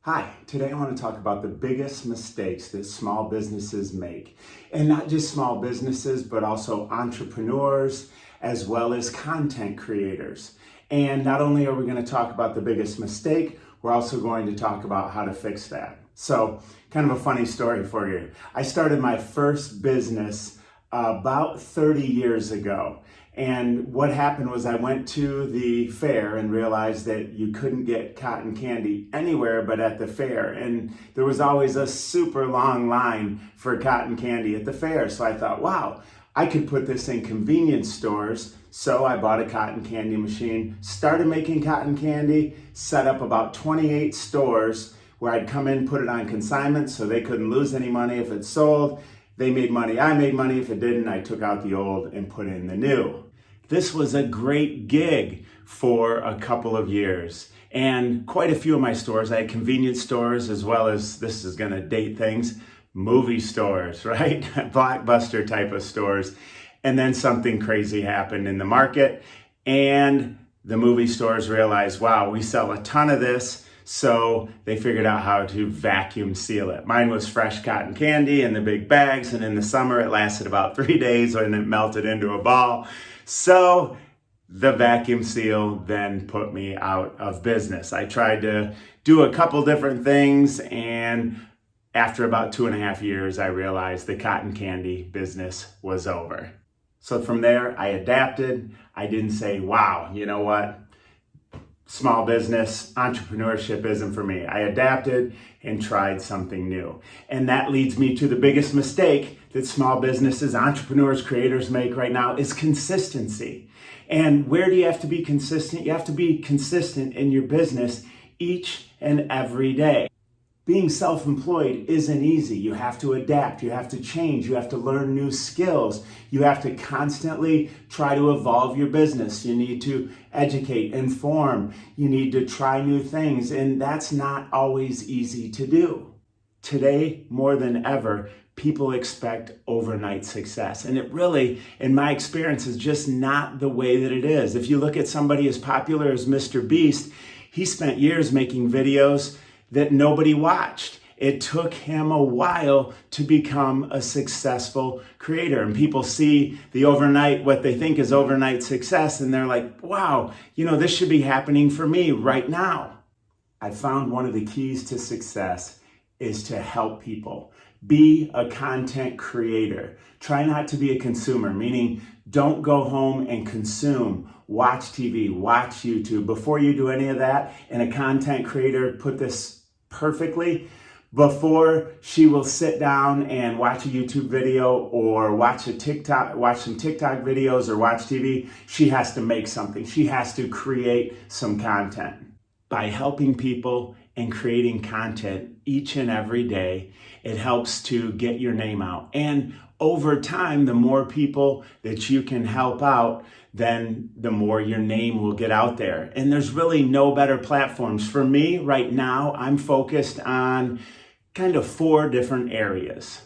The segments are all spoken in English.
Hi, today I want to talk about the biggest mistakes that small businesses make. And not just small businesses, but also entrepreneurs as well as content creators. And not only are we going to talk about the biggest mistake, we're also going to talk about how to fix that. So, kind of a funny story for you. I started my first business about 30 years ago. And what happened was I went to the fair and realized that you couldn't get cotton candy anywhere but at the fair. And there was always a super long line for cotton candy at the fair. So I thought, wow, I could put this in convenience stores. So I bought a cotton candy machine, started making cotton candy, set up about 28 stores where I'd come in, put it on consignment so they couldn't lose any money if it sold. They made money, I made money. If it didn't, I took out the old and put in the new. This was a great gig for a couple of years. And quite a few of my stores, I had convenience stores as well as, this is gonna date things, movie stores, right? Blockbuster type of stores. And then something crazy happened in the market and the movie stores realized, wow, we sell a ton of this. So they figured out how to vacuum seal it. Mine was fresh cotton candy in the big bags, and in the summer it lasted about 3 days when it melted into a ball. So the vacuum seal then put me out of business. I tried to do a couple different things, and after about 2.5 years, I realized the cotton candy business was over. So from there, I adapted. I didn't say, wow, you know what? Small business, entrepreneurship isn't for me. I adapted and tried something new. And that leads me to the biggest mistake that small businesses, entrepreneurs, creators make right now is consistency. And where do you have to be consistent? You have to be consistent in your business each and every day. Being self-employed isn't easy. You have to adapt, you have to change, you have to learn new skills. You have to constantly try to evolve your business. You need to educate, inform, you need to try new things, and that's not always easy to do. Today, more than ever, people expect overnight success. And it really, in my experience, is just not the way that it is. If you look at somebody as popular as Mr. Beast, he spent years making videos that nobody watched. It took him a while to become a successful creator. And people see the overnight, what they think is overnight success, and they're like, wow, this should be happening for me right now. I found one of the keys to success is to help people. Be a content creator. Try not to be a consumer, meaning don't go home and consume. Watch TV, watch YouTube. Before you do any of that, and a content creator put this perfectly, before she will sit down and watch a YouTube video or watch some TikTok videos or watch TV, she has to make something. She has to create some content. By helping people and creating content each and every day, it helps to get your name out. And over time, the more people that you can help out, then the more your name will get out there. And there's really no better platforms. For me right now, I'm focused on kind of 4 different areas.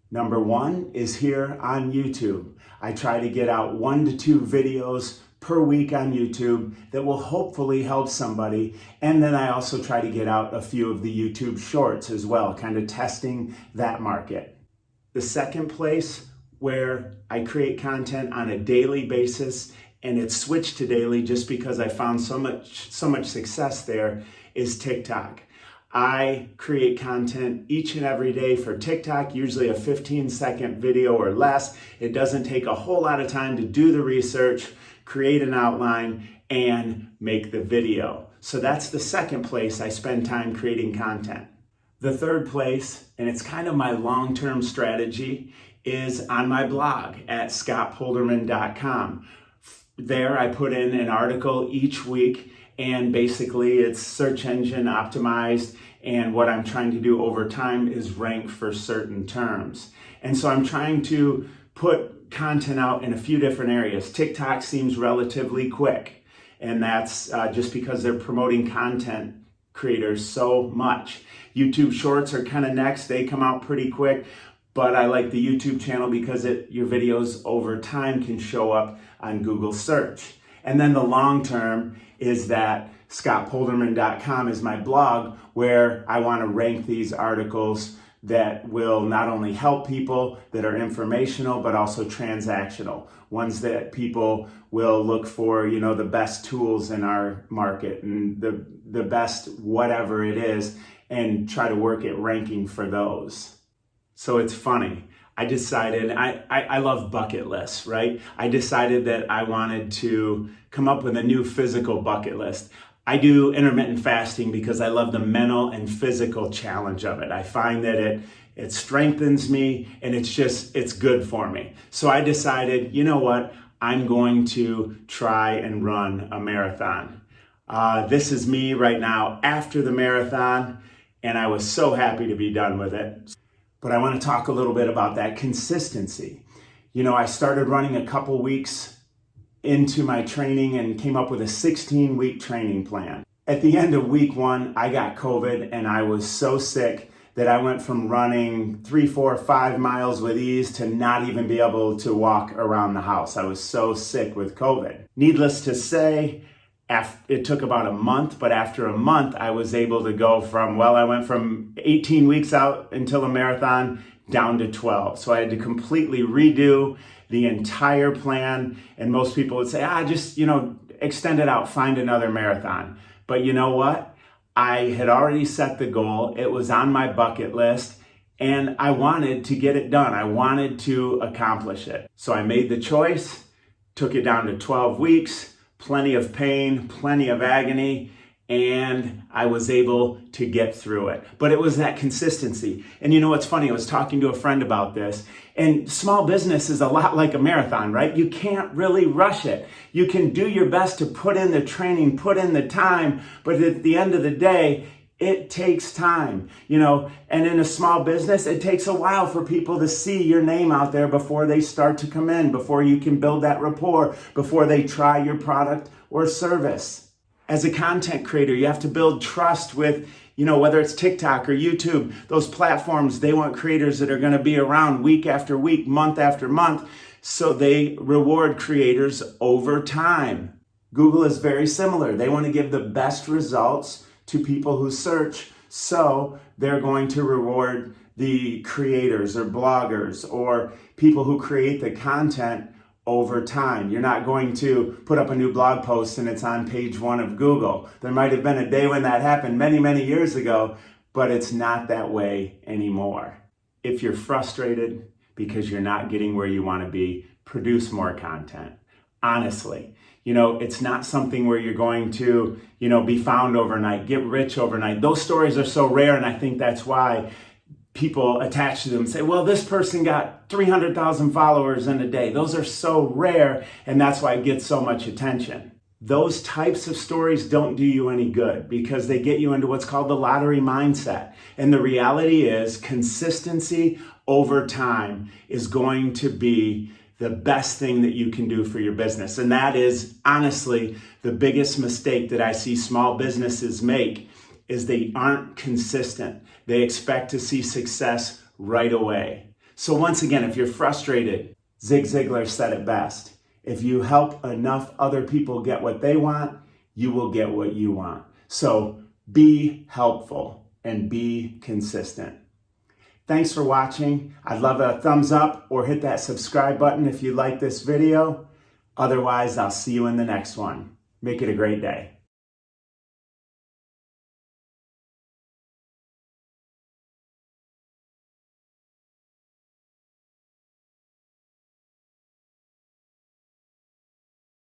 Number 1 is here on YouTube. I try to get out 1 to 2 videos per week on YouTube that will hopefully help somebody. And then I also try to get out a few of the YouTube shorts as well, kind of testing that market. The second place where I create content on a daily basis, and it's switched to daily just because I found so much success there, is TikTok. I create content each and every day for TikTok, usually a 15-second video or less. It doesn't take a whole lot of time to do the research, create an outline, and make the video. So that's the second place I spend time creating content. The third place, and it's kind of my long-term strategy, is on my blog at scottpolderman.com. There I put in an article each week, and basically it's search engine optimized, and what I'm trying to do over time is rank for certain terms. And so I'm trying to put content out in a few different areas. TikTok seems relatively quick, and that's just because they're promoting content creators so much. YouTube Shorts are kind of next. They come out pretty quick, but I like the YouTube channel because your videos over time can show up on Google search. And then the long term is that scottpolderman.com is my blog, where I want to rank these articles that will not only help people, that are informational, but also transactional. Ones that people will look for, the best tools in our market and the best whatever it is, and try to work at ranking for those. So it's funny. I decided, I love bucket lists, right? I decided that I wanted to come up with a new physical bucket list. I do intermittent fasting because I love the mental and physical challenge of it. I find that it strengthens me, and it's good for me. So I decided, you know what? I'm going to try and run a marathon. This is me right now after the marathon, and I was so happy to be done with it. But I want to talk a little bit about that consistency. I started running a couple weeks into my training and came up with a 16-week training plan. At the end of week 1, I got COVID, and I was so sick that I went from running 3, 4, 5 miles with ease to not even be able to walk around the house. I was so sick with COVID. Needless to say, it took about a month, but after a month, I was able to go I went from 18 weeks out until a marathon down to 12. So I had to completely redo the entire plan. And most people would say, just, extend it out, find another marathon. But you know what? I had already set the goal. It was on my bucket list, and I wanted to get it done. I wanted to accomplish it. So I made the choice, took it down to 12 weeks, plenty of pain, plenty of agony, and I was able to get through it. But it was that consistency. And you know what's funny? I was talking to a friend about this, and small business is a lot like a marathon, right? You can't really rush it. You can do your best to put in the training, put in the time, but at the end of the day, it takes time, and in a small business, it takes a while for people to see your name out there before they start to come in, before you can build that rapport, before they try your product or service. As a content creator, you have to build trust with, whether it's TikTok or YouTube, those platforms. They want creators that are going to be around week after week, month after month, so they reward creators over time. Google is very similar. They want to give the best results to people who search, so they're going to reward the creators or bloggers or people who create the content over time. You're not going to put up a new blog post and it's on page 1 of Google. There might have been a day when that happened many, many years ago, but it's not that way anymore. If you're frustrated because you're not getting where you want to be, produce more content. Honestly, it's not something where you're going to, be found overnight, get rich overnight. Those stories are so rare, and I think that's why people attach to them and say, well, this person got 300,000 followers in a day. Those are so rare, and that's why it gets so much attention. Those types of stories don't do you any good because they get you into what's called the lottery mindset. And the reality is consistency over time is going to be the best thing that you can do for your business. And that is honestly the biggest mistake that I see small businesses make is they aren't consistent. They expect to see success right away. So once again, if you're frustrated, Zig Ziglar said it best. If you help enough other people get what they want, you will get what you want. So be helpful and be consistent. Thanks for watching. I'd love a thumbs up or hit that subscribe button if you like this video. Otherwise, I'll see you in the next one. Make it a great day.